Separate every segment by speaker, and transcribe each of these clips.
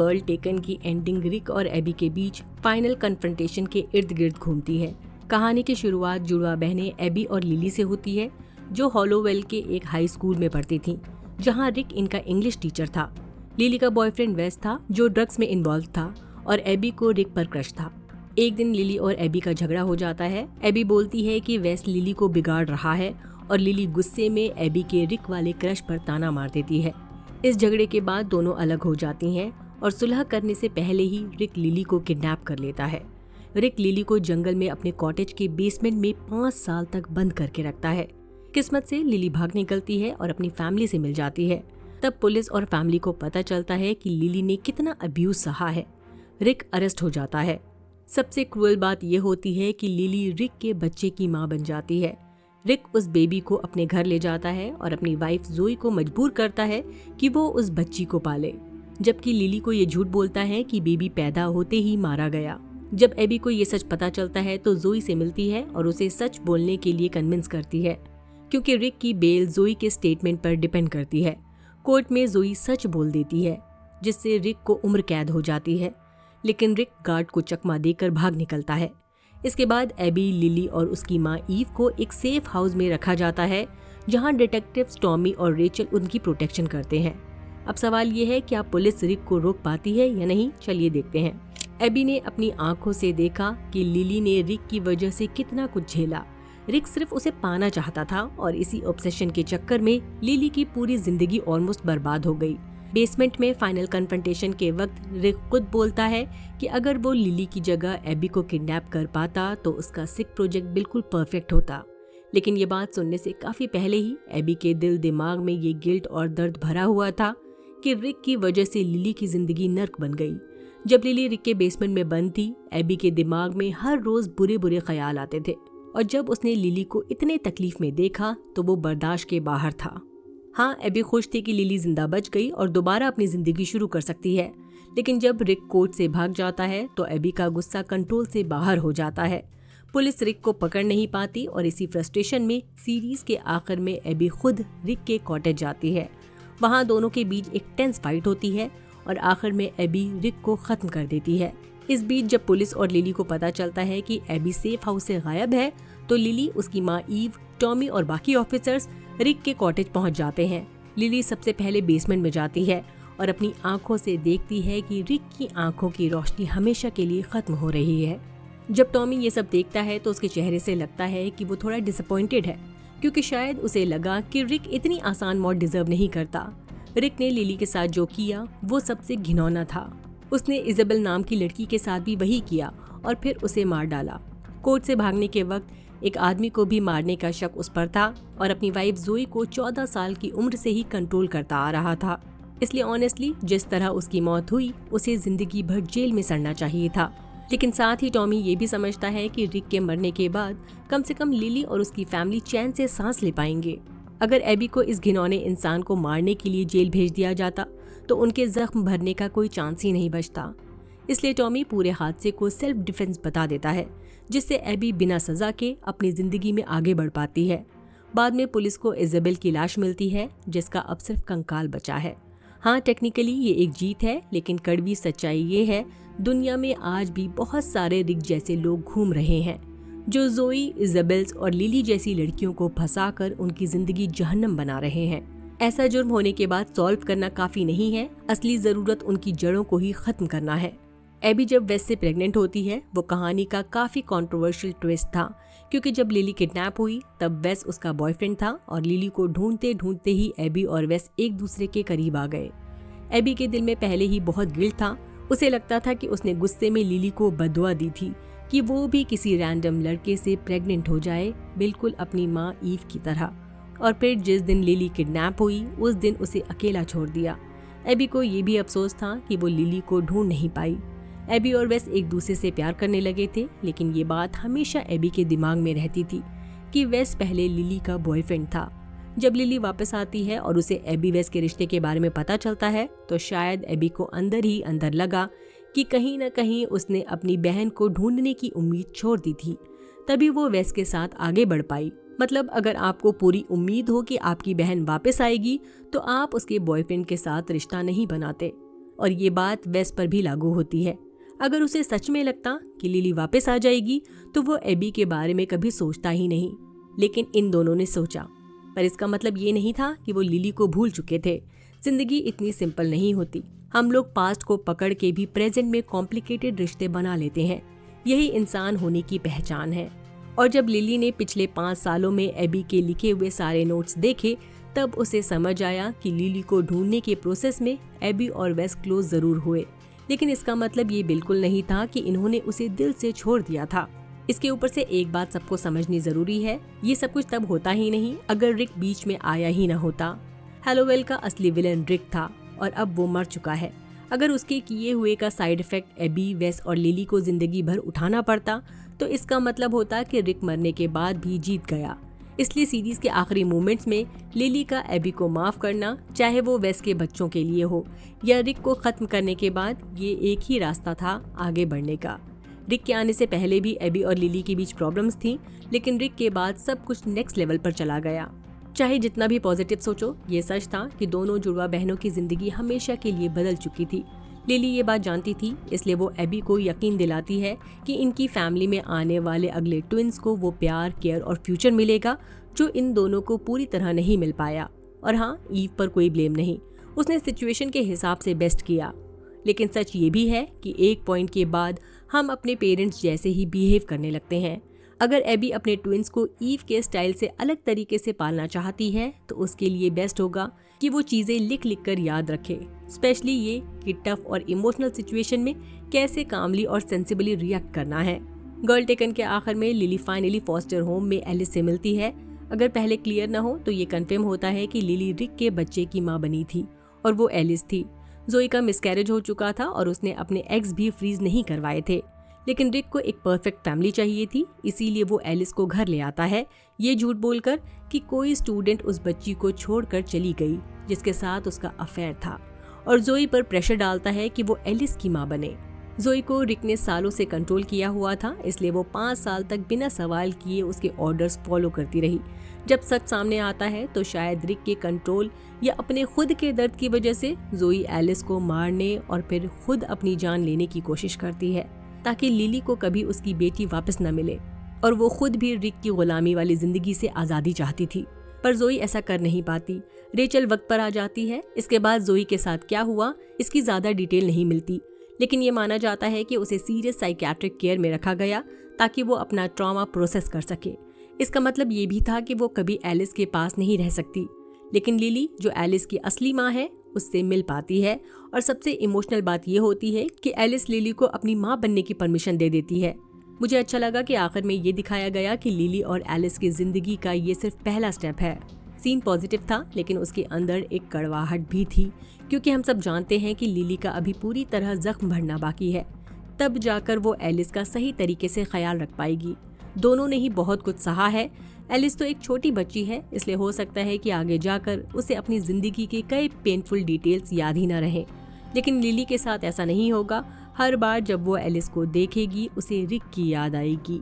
Speaker 1: World taken की ending रिक और AB के बीच फाइनल कन्फ्रंटेशन के इर्द गिर्द घूमती है। कहानी की शुरुआत जुड़वा बहनें एबी और लिली से होती है, जो हॉलोवेल के एक हाई स्कूल में पढ़ती थीं, जहां रिक इनका इंग्लिश टीचर था। लिली का बॉयफ्रेंड वेस था, जो ड्रग्स में इन्वॉल्व था, और एबी को रिक पर क्रश था। एक दिन लिली और एबी का झगड़ा हो जाता है। एबी बोलती है कि वेस लिली को बिगाड़ रहा है और लिली गुस्से में एबी के रिक वाले क्रश पर ताना मार देती है। इस झगड़े के बाद दोनों अलग हो जाती हैं और सुलह करने से पहले ही रिक लिली को किडनैप कर लेता है। रिक लिली को जंगल में अपने कॉटेज के बेसमेंट में 5 साल तक बंद करके रखता है। किस्मत से लिली भाग निकलती है और अपनी फैमिली से मिल जाती है। तब पुलिस और फैमिली को पता चलता है कि लिली ने कितना अब्यूज सहा है। रिक अरेस्ट हो जाता है। सबसे क्रूअल बात यह होती है कि लिली रिक के बच्चे की मां बन जाती है। रिक उस बेबी को अपने घर ले जाता है और अपनी वाइफ जोई को मजबूर करता है कि वो उस बच्ची को पाले, जबकि लिली को ये झूठ बोलता है कि बेबी पैदा होते ही मारा गया। जब एबी को ये सच पता चलता है तो जोई से मिलती है और उसे सच बोलने के लिए कन्विंस करती है, क्योंकि रिक की बेल जोई के स्टेटमेंट पर डिपेंड करती है। कोर्ट में जोई सच बोल देती है, जिससे रिक को उम्र कैद हो जाती है, लेकिन रिक गार्ड को चकमा देकर भाग निकलता है। इसके बाद एबी, लिली और उसकी मां ईव को एक सेफ हाउस में रखा जाता है, जहां डिटेक्टिव्स टॉमी और रेचल उनकी प्रोटेक्शन करते हैं। अब सवाल ये है, क्या पुलिस रिक को रोक पाती है या नहीं? चलिए देखते हैं। एबी ने अपनी आंखों से देखा कि लिली ने रिक की वजह से कितना कुछ झेला। रिक सिर्फ उसे पाना चाहता था और इसी ऑब्सेशन के चक्कर में लिली की पूरी जिंदगी ऑलमोस्ट बर्बाद हो गई। बेसमेंट में फाइनल कन्फ्रंटेशन के वक्त रिक खुद बोलता है कि अगर वो लिली की जगह एबी को किडनैप कर पाता तो उसका सिक प्रोजेक्ट बिल्कुल परफेक्ट होता। लेकिन ये बात सुनने से काफी पहले ही एबी के दिल दिमाग में ये गिल्ट और दर्द भरा हुआ था कि रिक की वजह से लिली की जिंदगी नर्क बन गई। जब लिली रिक के बेसमेंट में बंद थी, एबी के दिमाग में हर रोज बुरे बुरे ख्याल आते थे, और जब उसने लिली को इतने तकलीफ में देखा तो वो बर्दाश्त के बाहर था। हाँ, एबी खुश थी कि लिली जिंदा बच गई और दोबारा अपनी जिंदगी शुरू कर सकती है, लेकिन जब रिक कोर्ट से भाग जाता है तो एबी का गुस्सा कंट्रोल से बाहर हो जाता है। पुलिस रिक को पकड़ नहीं पाती और इसी फ्रस्ट्रेशन में सीरीज के आखिर में एबी खुद रिक के कॉटेज जाती है। वहाँ दोनों के बीच एक टेंस फाइट होती है और आखिर में एबी रिक को खत्म कर देती है। इस बीच जब पुलिस और लिली को पता चलता है कि एबी सेफ हाउस से गायब है, तो लिली, उसकी माँ ईव, टॉमी और बाकी ऑफिसर्स रिक के कॉटेज पहुंच जाते हैं। लिली सबसे पहले बेसमेंट में जाती है और अपनी आंखों से देखती है कि रिक की आंखों की रोशनी हमेशा के लिए खत्म हो रही है। जब टॉमी ये सब देखता है तो उसके चेहरे से लगता है कि वो थोड़ा डिसअपॉइंटेड है, क्योंकि शायद उसे लगा कि रिक इतनी आसान मौत डिजर्व नहीं करता। रिक ने लिली के साथ जो किया वो सबसे घिनौना था। उसने इजाबेल नाम की लड़की के साथ भी वही किया और फिर उसे मार डाला। कोर्ट से भागने के वक्त एक आदमी को भी मारने का शक उस पर था और अपनी वाइफ जोई को 14 साल की उम्र से ही कंट्रोल करता आ रहा था। इसलिए ऑनेस्टली जिस तरह उसकी मौत हुई, उसे जिंदगी भर जेल में सड़ना चाहिए था। लेकिन साथ ही टॉमी ये भी समझता है कि रिक के मरने के बाद कम से कम लिली और उसकी फैमिली चैन से सांस ले पाएंगे। अगर एबी को इस घिनौने इंसान को मारने के लिए जेल भेज दिया जाता तो उनके जख्म भरने का कोई चांस ही नहीं बचता। इसलिए टॉमी पूरे हादसे को सेल्फ डिफेंस बता देता है, जिससे एबी बिना सजा के अपनी जिंदगी में आगे बढ़ पाती है। बाद में पुलिस को इजाबेल की लाश मिलती है, जिसका अब सिर्फ कंकाल बचा है। हाँ, टेक्निकली ये एक जीत है, लेकिन कड़वी सच्चाई ये है, दुनिया में आज भी बहुत सारे रिक जैसे लोग घूम रहे हैं, जो जोई, इजाबेल्स और लिली जैसी लड़कियों को फंसाकर उनकी जिंदगी जहन्नम बना रहे हैं। ऐसा जुर्म होने के बाद सॉल्व करना काफी नहीं है, असली जरूरत उनकी जड़ों को ही खत्म करना है। एबी जब वेस से प्रेग्नेंट होती है, वो कहानी का काफी कंट्रोवर्शियल ट्विस्ट था, क्योंकि जब लिली किडनैप हुई तब वेस उसका बॉयफ्रेंड था और लिली को ढूंढते ढूंढते ही एबी और वेस एक दूसरे के करीब आ गए। एबी के दिल में पहले ही बहुत गिल्ट था। उसे लगता था कि उसने गुस्से में लिली को बददुआ दी थी कि वो भी किसी रैंडम लड़के से प्रेग्नेंट हो जाए, बिल्कुल अपनी माँ ईव की तरह। और फिर जिस दिन लिली किडनैप हुई उस दिन उसे अकेला छोड़ दिया। एबी को ये भी अफसोस था कि वो लिली को ढूंढ नहीं पाई। एबी और वेस एक दूसरे से प्यार करने लगे थे, लेकिन ये बात हमेशा एबी के दिमाग में रहती थी कि वेस पहले लिली का बॉयफ्रेंड था। जब लिली वापस आती है और उसे एबी वेस के रिश्ते के बारे में पता चलता है, तो शायद एबी को अंदर ही अंदर लगा कि कहीं न कहीं उसने अपनी बहन को ढूंढने की उम्मीद छोड़ दी थी, तभी वो वेस के साथ आगे बढ़ पाई। मतलब अगर आपको पूरी उम्मीद हो कि आपकी बहन वापस आएगी, तो आप उसके बॉयफ्रेंड के साथ रिश्ता नहीं बनाते। और ये बात वेस पर भी लागू होती है। अगर उसे सच में लगता कि लिली वापस आ जाएगी तो वो एबी के बारे में कभी सोचता ही नहीं, लेकिन इन दोनों ने सोचा। पर इसका मतलब ये नहीं था कि वो लिली को भूल चुके थे। जिंदगी इतनी सिंपल नहीं होती। हम लोग पास्ट को पकड़ के भी प्रेजेंट में कॉम्प्लिकेटेड रिश्ते बना लेते हैं। यही इंसान होने की पहचान है। और जब लिली ने पिछले 5 सालों में एबी के लिखे हुए सारे नोट्स देखे, तब उसे समझ आया कि लिली को ढूंढने के प्रोसेस में एबी और वेस क्लोज जरूर हुए, लेकिन इसका मतलब ये बिल्कुल नहीं था कि इन्होंने उसे दिल से छोड़ दिया था। इसके ऊपर से एक बात सबको समझनी जरूरी है, ये सब कुछ तब होता ही नहीं अगर रिक बीच में आया ही न होता। हैलोवेल का असली विलन रिक था और अब वो मर चुका है। अगर उसके किए हुए का साइड इफेक्ट एबी, वेस और लिली को जिंदगी भर उठाना पड़ता तो इसका मतलब होता कि रिक मरने के बाद भी जीत गया। इसलिए सीरीज के आखिरी मोमेंट्स में लिली का एबी को माफ करना, चाहे वो वेस के बच्चों के लिए हो या रिक को खत्म करने के बाद, ये एक ही रास्ता था आगे बढ़ने का। रिक के आने से पहले भी एबी और लिली के बीच प्रॉब्लम्स थी, लेकिन रिक के बाद सब कुछ नेक्स्ट लेवल पर चला गया। चाहे जितना भी पॉजिटिव सोचो, ये सच था कि दोनों जुड़वा बहनों की जिंदगी हमेशा के लिए बदल चुकी थी। लिली ये बात जानती थी, इसलिए वो एबी को यकीन दिलाती है कि इनकी फैमिली में आने वाले अगले ट्विंस को वो प्यार, केयर और फ्यूचर मिलेगा जो इन दोनों को पूरी तरह नहीं मिल पाया। और हाँ, ईव पर कोई ब्लेम नहीं, उसने सिचुएशन के हिसाब से बेस्ट किया। लेकिन सच ये भी है कि एक पॉइंट के बाद हम अपने पेरेंट्स जैसे ही बिहेव करने लगते हैं। अगर एबी अपने ट्विंस को ईव के स्टाइल से अलग तरीके से पालना चाहती है तो उसके लिए बेस्ट होगा कि वो चीज़ें लिख लिख कर याद रखे, स्पेशली ये कि टफ और इमोशनल सिचुएशन में कैसे कामली और सेंसिबली रिएक्ट करना है। गर्ल टेकन के आखिर में लिली फाइनली फॉस्टर होम में एलिस से मिलती है। अगर पहले क्लियर ना हो तो ये कंफर्म होता है कि लिली रिक के बच्चे की माँ बनी थी और वो एलिस थी। जोई का मिसकैरेज हो चुका था और उसने अपने एग्स भी फ्रीज नहीं करवाए थे, लेकिन रिक को एक परफेक्ट फैमिली चाहिए थी, इसीलिए वो एलिस को घर ले आता है, ये झूठ बोलकर कि कोई स्टूडेंट उस बच्ची को छोड़कर चली गई जिसके साथ उसका अफेयर था, और जोई पर प्रेशर डालता है कि वो एलिस की माँ बने। जोई को रिक ने सालों से कंट्रोल किया हुआ था, इसलिए वो 5 साल तक बिना सवाल किए उसके ऑर्डर्स फॉलो करती रही। जब सच सामने आता है तो शायद रिक के कंट्रोल या अपने खुद के दर्द की वजह से जोई एलिस को मारने और फिर खुद अपनी जान लेने की कोशिश करती है ताकि लिली को कभी उसकी बेटी वापस न मिले, और वो खुद भी रिक की गुलामी वाली जिंदगी से आज़ादी चाहती थी। पर जोई ऐसा कर नहीं पाती। रेचल वक्त पर आ जाती है। इसके बाद जोई के साथ क्या हुआ इसकी ज़्यादा डिटेल नहीं मिलती, लेकिन ये माना जाता है कि उसे सीरियस साइकियाट्रिक केयर में रखा गया ताकि वो अपना ट्रॉमा प्रोसेस कर सके। इसका मतलब ये भी था कि वो कभी एलिस के पास नहीं रह सकती, लेकिन लिली जो एलिस की असली माँ है उससे मिल पाती है। और सबसे इमोशनल बात ये होती है कि एलिस लिली को अपनी माँ बनने की परमिशन दे देती है। मुझे अच्छा लगा कि आखिर में ये दिखाया गया कि लिली और एलिस की जिंदगी का ये सिर्फ पहला स्टेप है। सीन पॉजिटिव था, लेकिन उसके अंदर एक कड़वाहट भी थी, क्योंकि हम सब जानते हैं कि लिली का अभी पूरी तरह जख्म भरना बाकी है। तब जाकर वो एलिस का सही तरीके से ख्याल रख पाएगी। दोनों ने ही बहुत कुछ सहा है। एलिस तो एक छोटी बच्ची है, इसलिए हो सकता है कि आगे जाकर उसे अपनी जिंदगी के कई पेनफुल डिटेल्स याद ही न रहें, लेकिन लिली के साथ ऐसा नहीं होगा। हर बार जब वो एलिस को देखेगी उसे रिक की याद आएगी।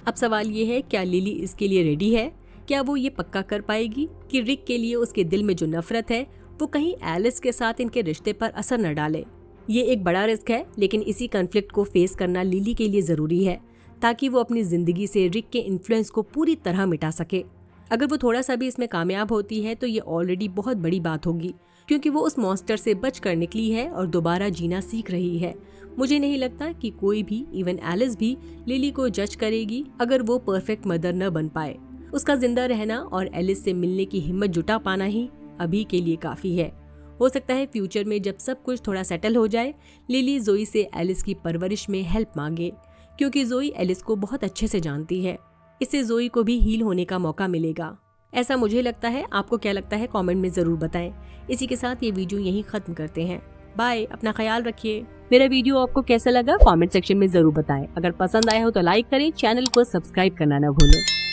Speaker 1: अब सवाल ये है, क्या लिली इसके लिए रेडी है? क्या वो ये पक्का कर पाएगी कि रिक के लिए उसके दिल में जो नफरत है वो कहीं एलिस के साथ इनके रिश्ते पर असर न डाले? ये एक बड़ा रिस्क है, लेकिन इसी कॉन्फ्लिक्ट को फेस करना लिली के लिए जरूरी है ताकि वो अपनी जिंदगी से रिक के इन्फ्लुएंस को पूरी तरह मिटा सके। अगर वो थोड़ा सा भी इसमें कामयाब होती है तो ये ऑलरेडी बहुत बड़ी बात होगी, क्योंकि वो उस मॉन्स्टर से बच कर निकली है और दोबारा जीना सीख रही है। मुझे नहीं लगता कि कोई भी, इवन एलिस भी, लिली को जज करेगी अगर वो परफेक्ट मदर न बन पाए। उसका जिंदा रहना और एलिस से मिलने की हिम्मत जुटा पाना ही अभी के लिए काफी है। हो सकता है फ्यूचर में जब सब कुछ थोड़ा सेटल हो जाए, लिली जोई से एलिस की परवरिश में हेल्प मांगे, क्योंकि जोई एलिस को बहुत अच्छे से जानती है। इससे जोई को भी हील होने का मौका मिलेगा, ऐसा मुझे लगता है। आपको क्या लगता है कमेंट में जरूर बताएं। इसी के साथ ये वीडियो यहीं खत्म करते हैं। बाय, अपना ख्याल रखिए। मेरा वीडियो आपको कैसा लगा कमेंट सेक्शन में जरूर बताएं। अगर पसंद आया हो तो लाइक करें, चैनल को सब्सक्राइब करना न भूलें।